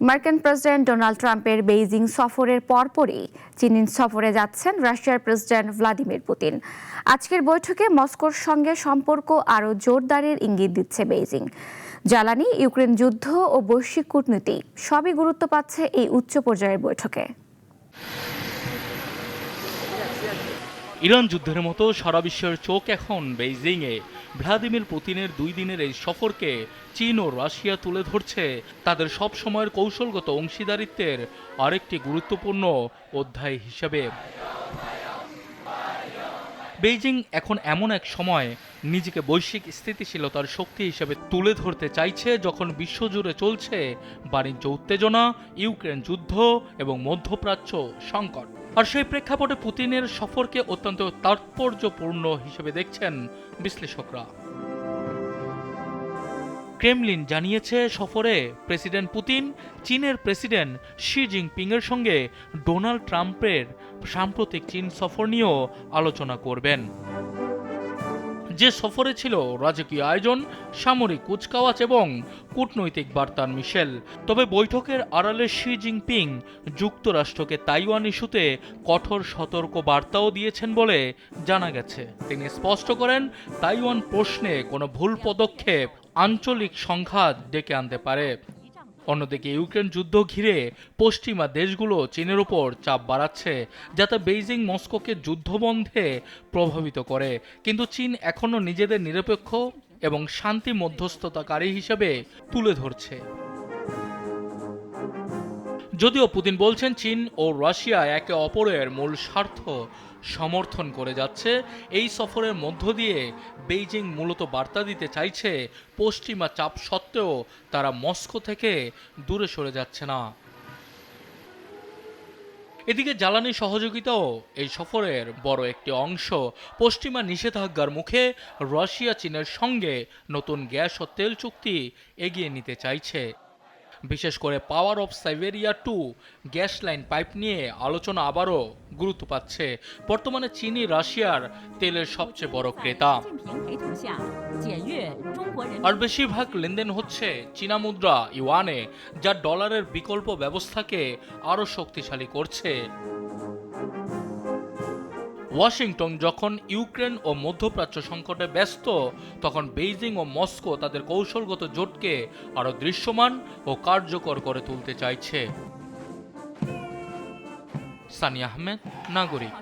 মার্কিন president Donald ট্রাম্পের Beijing সফরের পরপরই চীন সফরে যাচ্ছেন রাশিয়ার প্রেসিডেন্ট ভ্লাদিমির পুতিন। আজকের বৈঠকে মস্কোর সঙ্গে সম্পর্ক আরও জোরদারের ইঙ্গিত দিচ্ছে বেইজিং। জ্বালানি, ইউক্রেন যুদ্ধ ও বৈশ্বিক কূটনীতি সবই গুরুত্ব পাচ্ছে এই উচ্চ পর্যায়ের বৈঠকে। ইরান যুদ্ধের মতো সারা বিশ্বের চোখ এখন বেইজিংয়ে। ভ্লাদিমির পুতিনের 2 দিনের এই সফরকে চীন ও রাশিয়া তুলে ধরছে তাদের সব সময়ের কৌশলগত অংশীদারিত্বের আরেকটি গুরুত্বপূর্ণ অধ্যায় হিসেবে। বেইজিং এখন এমন এক সময় নিজেকে বৈশ্বিক স্থিতিশীলতার শক্তি হিসেবে তুলে ধরতে চাইছে যখন বিশ্বজুড়ে চলছে বাণিজ্য উত্তেজনা, ইউক্রেন যুদ্ধ এবং মধ্যপ্রাচ্য সংকট। আর সেই প্রেক্ষাপটে পুতিনের সফরকে অত্যন্ত তাৎপর্যপূর্ণ হিসেবে দেখছেন বিশ্লেষকরা। ক্রেমলিন জানিয়েছে সফরে প্রেসিডেন্ট পুতিন চীনের প্রেসিডেন্ট শি জিনপিংয়ের সঙ্গে ডোনাল্ড ট্রাম্পের সাম্প্রতিক চীন সফর নিয়েও আলোচনা করবেন। যে সফরে ছিল রাজকীয় আয়োজন, সামরিক কুচকাওয়াজ এবং কূটনৈতিক বার্তার মিশেল। তবে বৈঠকের আড়ালে শি জিনপিং যুক্তরাষ্ট্রকে তাইওয়ান ইস্যুতে কঠোর সতর্ক বার্তাও দিয়েছেন বলে জানা গেছে। তিনি স্পষ্ট করেন, তাইওয়ান প্রশ্নে কোনো ভুল পদক্ষেপ আঞ্চলিক সংঘাত ডেকে আনতে পারে। অন্যদিকে ইউক্রেন যুদ্ধ ঘিরে পশ্চিমা দেশগুলো চীনের উপর চাপ বাড়াচ্ছে, যাতে বেইজিং মস্কোকে যুদ্ধবন্ধে প্রভাবিত করে। কিন্তু চীন এখনও নিজেদের নিরপেক্ষ এবং শান্তি মধ্যস্থতাকারী হিসেবে তুলে ধরছে। যদিও পুতিন বলছেন চীন ও রাশিয়া একে অপরের মূল স্বার্থ সমর্থন করে যাচ্ছে, এই সফরের মধ্য দিয়ে বেইজিং মূলত বার্তা দিতে চাইছে পশ্চিমা চাপ সত্ত্বেও তারা মস্কো থেকে দূরে সরে যাচ্ছে না। এদিকে জ্বালানি সহযোগিতাও এই সফরের বড় একটি অংশ। পশ্চিমা নিষেধাজ্ঞার মুখে রাশিয়া চীনের সঙ্গে নতুন গ্যাস ও তেল চুক্তি এগিয়ে নিতে চাইছে। বিশেষ করে power of Siberia 2 gas line pipe নিয়ে আলোচনা আবারও গুরুত্ব পাচ্ছে। বর্তমানে চীনই রাশিয়ার তেলের সবচেয়ে বড় ক্রেতা, আর বেশিরভাগ লেনদেন হচ্ছে চীনা মুদ্রা ইউয়ানে, যা ডলারের বিকল্প ব্যবস্থাকে আরও শক্তিশালী করছে। ওয়াশিংটন যখন ইউক্রেন ও মধ্যপ্রাচ্য সংকটে ব্যস্ত, তখন বেইজিং ও মস্কো তাদের কৌশলগত জোটকে আরও দৃশ্যমান ও কার্যকর করে তুলতে চাইছে। সানিয়া আহমেদ, নাগরিক।